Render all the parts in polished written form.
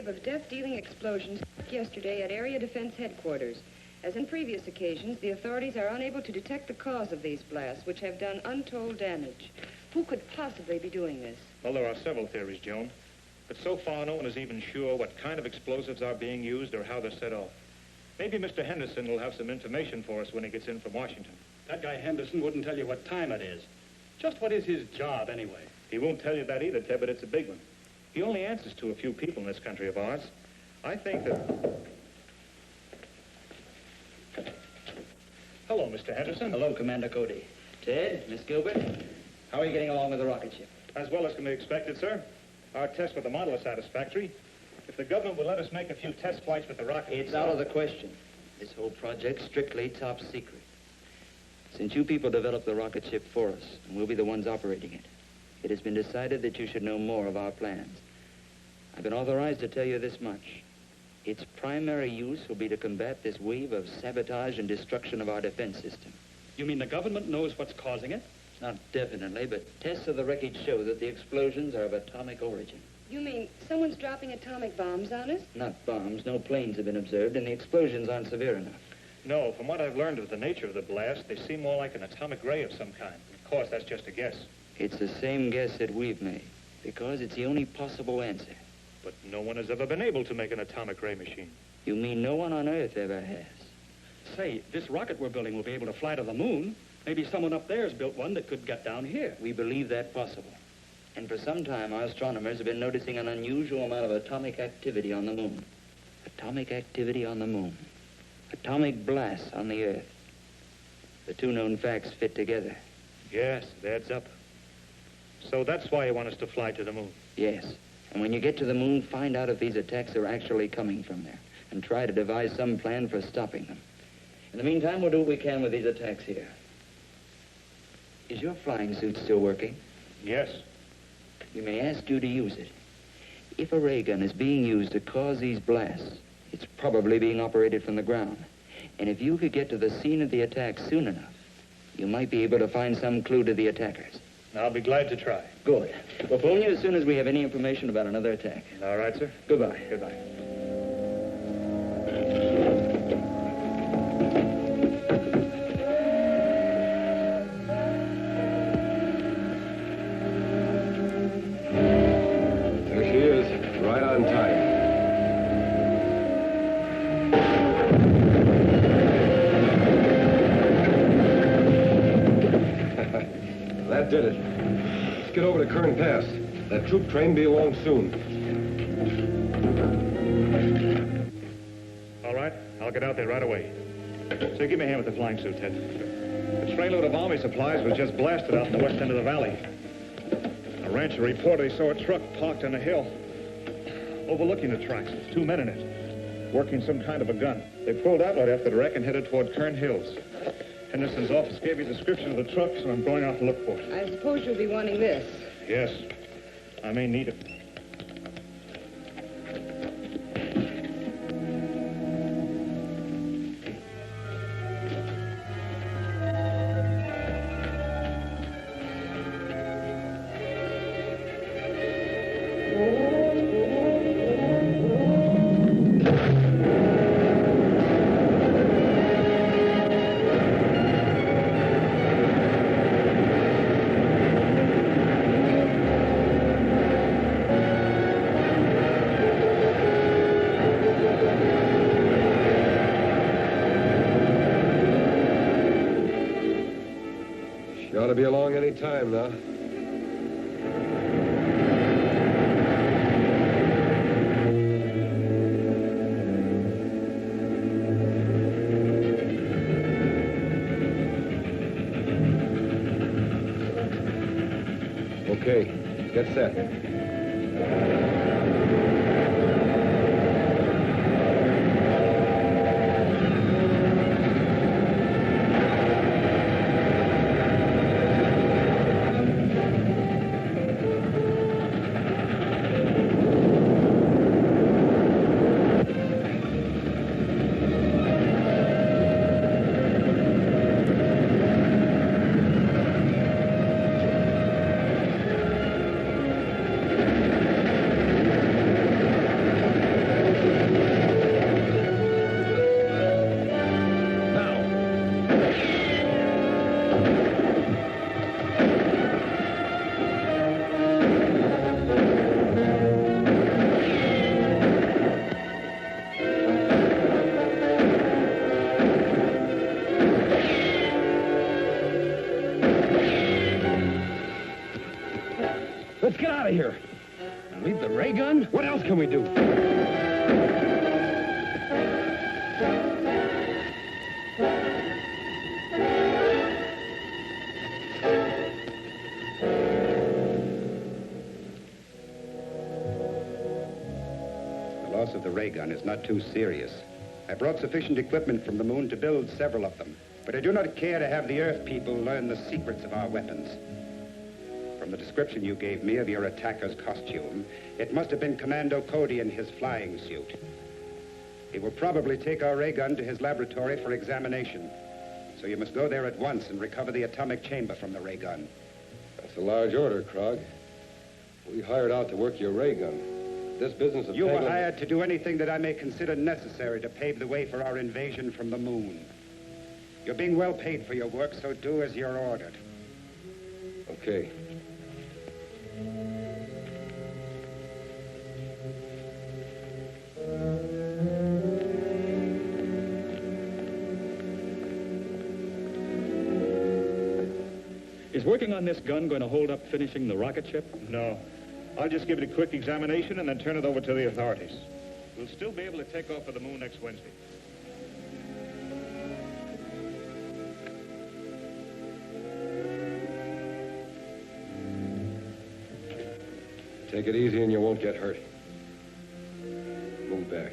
wave of death-dealing explosions yesterday at Area Defense Headquarters. As in previous occasions, the authorities are unable to detect the cause of these blasts, which have done untold damage. Who could possibly be doing this? Well, there are several theories, Joan. But so far, no one is even sure what kind of explosives are being used or how they're set off. Maybe Mr. Henderson will have some information for us when he gets in from Washington. That guy Henderson wouldn't tell you what time it is. Just what is his job, anyway? He won't tell you that either, Ted, but it's a big one. He only answers to a few people in this country of ours. I think that... Hello, Mr. Henderson. Hello, Commander Cody. Ted, Miss Gilbert, how are you getting along with the rocket ship? As well as can be expected, sir. Our tests with the model are satisfactory. If the government would let us make a few test flights with the rocket... It's out of the question. This whole project's strictly top secret. Since you people developed the rocket ship for us, and we'll be the ones operating it, it has been decided that you should know more of our plans. I've been authorized to tell you this much. Its primary use will be to combat this wave of sabotage and destruction of our defense system. You mean the government knows what's causing it? Not definitely, but tests of the wreckage show that the explosions are of atomic origin. You mean someone's dropping atomic bombs on us? Not bombs. No planes have been observed, and the explosions aren't severe enough. No, from what I've learned of the nature of the blast, they seem more like an atomic ray of some kind. Of course, that's just a guess. It's the same guess that we've made, because it's the only possible answer. But no one has ever been able to make an atomic ray machine. You mean no one on Earth ever has? Say, this rocket we're building will be able to fly to the moon. Maybe someone up there's built one that could get down here. We believe that possible. And for some time, our astronomers have been noticing an unusual amount of atomic activity on the moon. Atomic activity on the moon. Atomic blasts on the Earth. The two known facts fit together. Yes, it adds up. So that's why you want us to fly to the moon? Yes. And when you get to the moon, find out if these attacks are actually coming from there, and try to devise some plan for stopping them. In the meantime, we'll do what we can with these attacks here. Is your flying suit still working? Yes. We may ask you to use it. If a ray gun is being used to cause these blasts, it's probably being operated from the ground. And if you could get to the scene of the attack soon enough, you might be able to find some clue to the attackers. I'll be glad to try. Good. We'll phone you as soon as we have any information about another attack. All right, sir. Goodbye. Goodbye. There she is, right on time. That did it. Let's get over to Kern Pass. That troop train be along soon. All right, I'll get out there right away. So give me a hand with the flying suit, Ted. The trainload of army supplies was just blasted out in the west end of the valley. A rancher reported he saw a truck parked on a hill overlooking the tracks with two men in it, working some kind of a gun. They pulled out right after the wreck and headed toward Kern Hills. Henderson's office gave me a description of the truck, so I'm going out to look for it. I suppose you'll be wanting this. Yes, I may need it. She ought to be along any time now. Okay, get set. Let's get out of here. And leave the ray gun? What else can we do? The loss of the ray gun is not too serious. I brought sufficient equipment from the moon to build several of them, but I do not care to have the Earth people learn the secrets of our weapons. From the description you gave me of your attacker's costume, it must have been Commando Cody in his flying suit. He will probably take our ray gun to his laboratory for examination. So you must go there at once and recover the atomic chamber from the ray gun. That's a large order, Krog. We hired out to work your ray gun. This business of You were tangling- hired to do anything that I may consider necessary to pave the way for our invasion from the moon. You're being well paid for your work, so do as you're ordered. Okay. Is working on this gun going to hold up finishing the rocket ship? No. I'll just give it a quick examination and then turn it over to the authorities. We'll still be able to take off for the moon next Wednesday. Take it easy and you won't get hurt. Move back.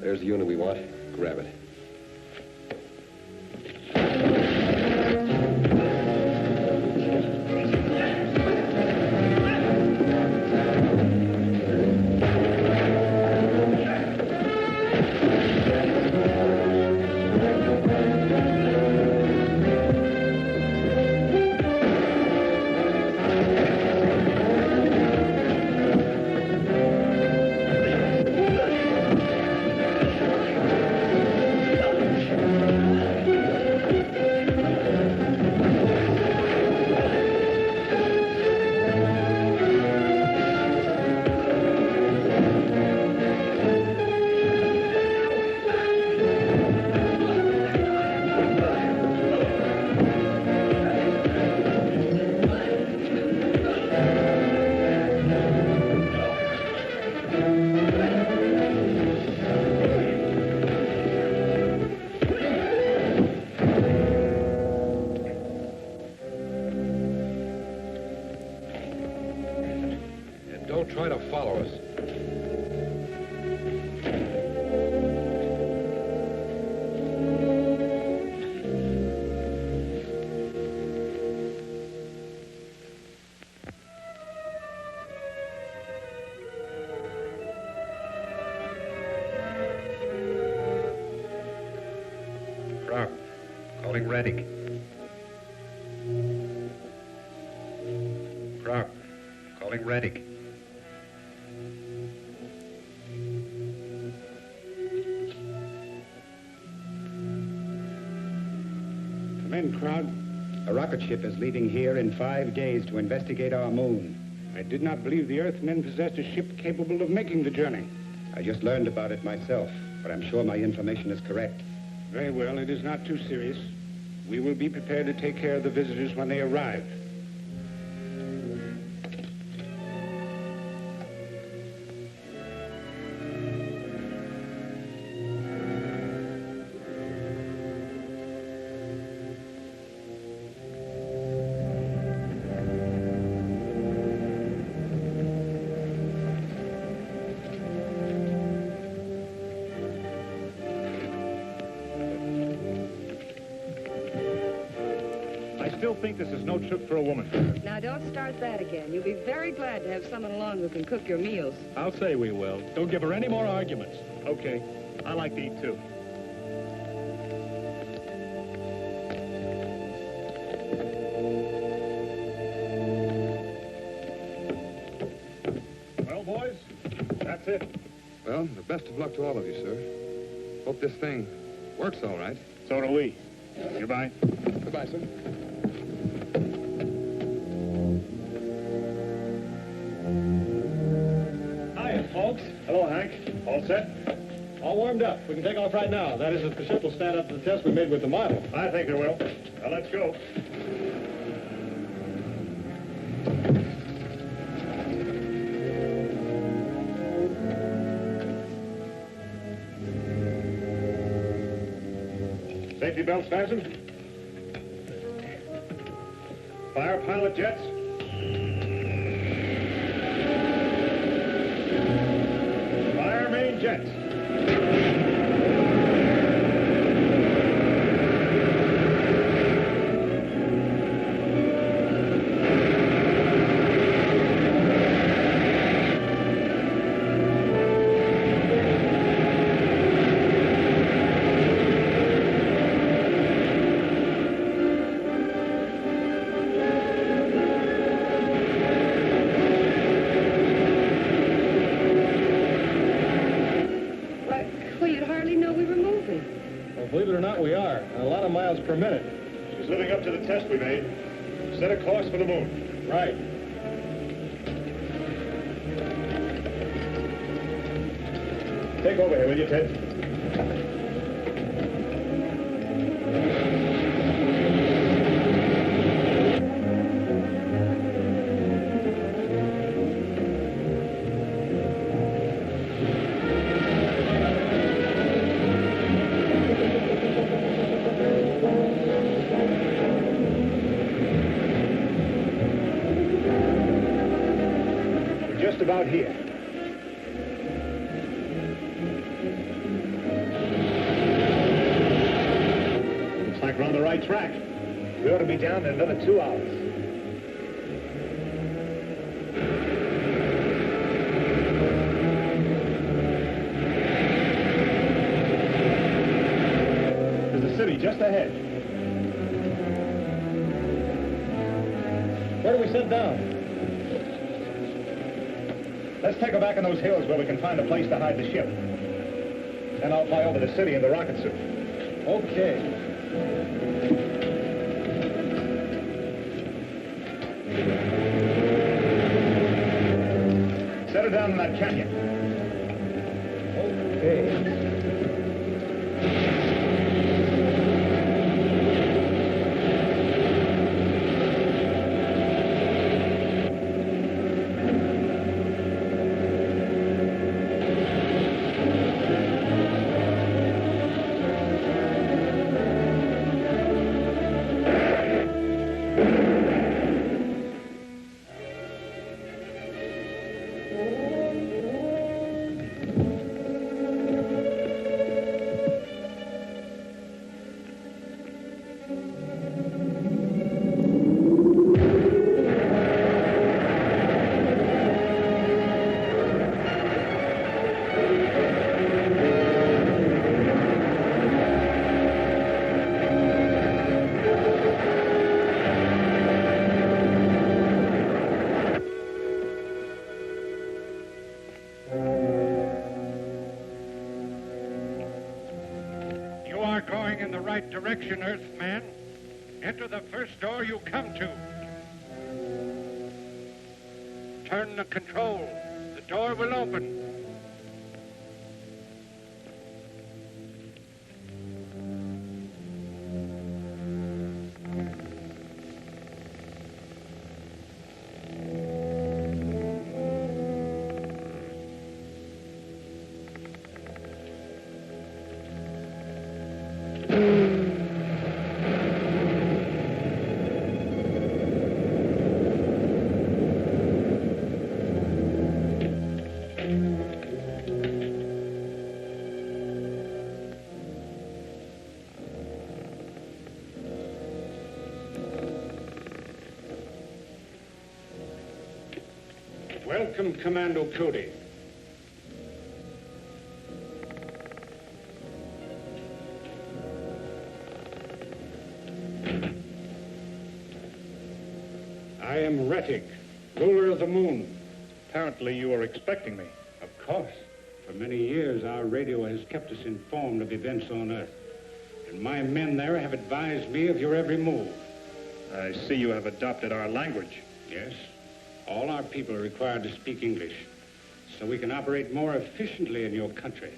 There's the unit we want. Grab it. Don't try to follow us. Krog, calling Reddick. Krog, calling Reddick. Come in, Krog. A rocket ship is leaving here in 5 days to investigate our moon. I did not believe the Earthmen possessed a ship capable of making the journey. I just learned about it myself, but I'm sure my information is correct. Very well, it is not too serious. We will be prepared to take care of the visitors when they arrive. I still think this is no trip for a woman. Now, don't start that again. You'll be very glad to have someone along who can cook your meals. I'll say we will. Don't give her any more arguments. Okay. I like to eat, too. Well, boys, that's it. Well, the best of luck to all of you, sir. Hope this thing works all right. So do we. Goodbye. Goodbye, sir. Hiya, folks. Hello, Hank. All set? All warmed up. We can take off right now. That is, if the ship will stand up to the test we made with the model. I think it will. Now, let's go. Safety belts fastened. Fire pilot jets. Fire main jets. Believe it or not, we are. A lot of miles per minute. She's living up to the test we made. Set a course for the moon. Right. Take over here, will you, Ted? Just about here. Looks like we're on the right track. We ought to be down in another 2 hours. There's the city just ahead. Where do we sit down? Let's take her back in those hills where we can find a place to hide the ship. Then I'll fly over the city in the rocket suit. Okay. Set her down in that canyon. Okay. Going in the right direction, Earthman. Enter the first door you come to. Turn the control. The door will open. Welcome, Commando Cody. I am Rettig, ruler of the moon. Apparently you were expecting me. Of course. For many years, our radio has kept us informed of events on Earth. And my men there have advised me of your every move. I see you have adopted our language. Yes. All our people are required to speak English, so we can operate more efficiently in your country.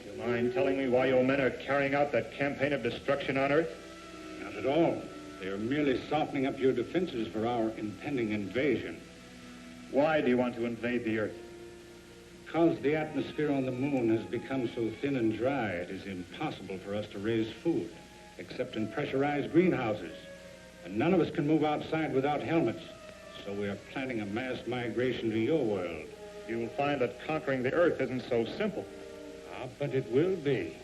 Do you mind telling me why your men are carrying out that campaign of destruction on Earth? Not at all. They are merely softening up your defenses for our impending invasion. Why do you want to invade the Earth? Because the atmosphere on the moon has become so thin and dry, it is impossible for us to raise food, except in pressurized greenhouses. And none of us can move outside without helmets. So we are planning a mass migration to your world. You will find that conquering the Earth isn't so simple. Ah, but it will be.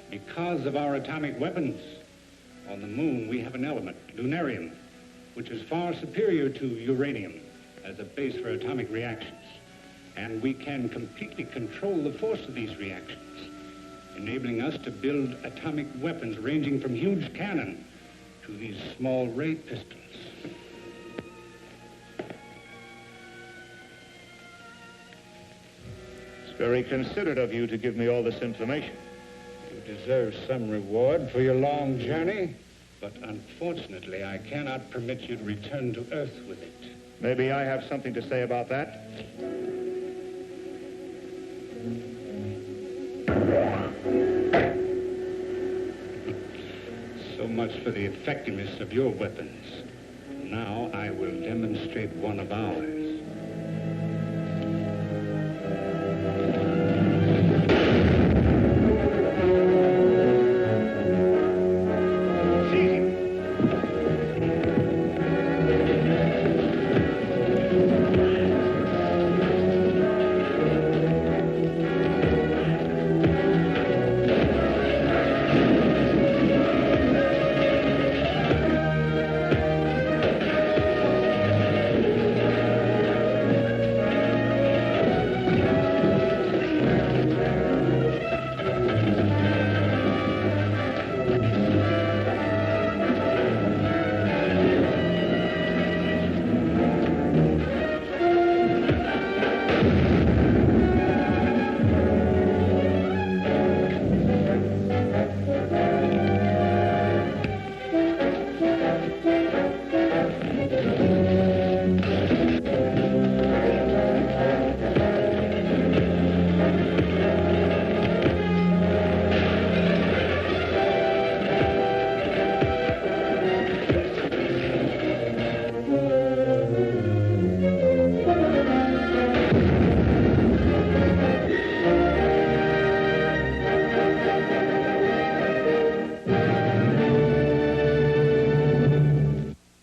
Because of our atomic weapons. On the moon, we have an element, lunarium, which is far superior to uranium as a base for atomic reactions. And we can completely control the force of these reactions, enabling us to build atomic weapons ranging from huge cannon to these small ray pistols. It's very considerate of you to give me all this information. You deserve some reward for your long journey, but unfortunately, I cannot permit you to return to Earth with it. Maybe I have something to say about that. So much for the effectiveness of your weapons. Now I will demonstrate one of ours.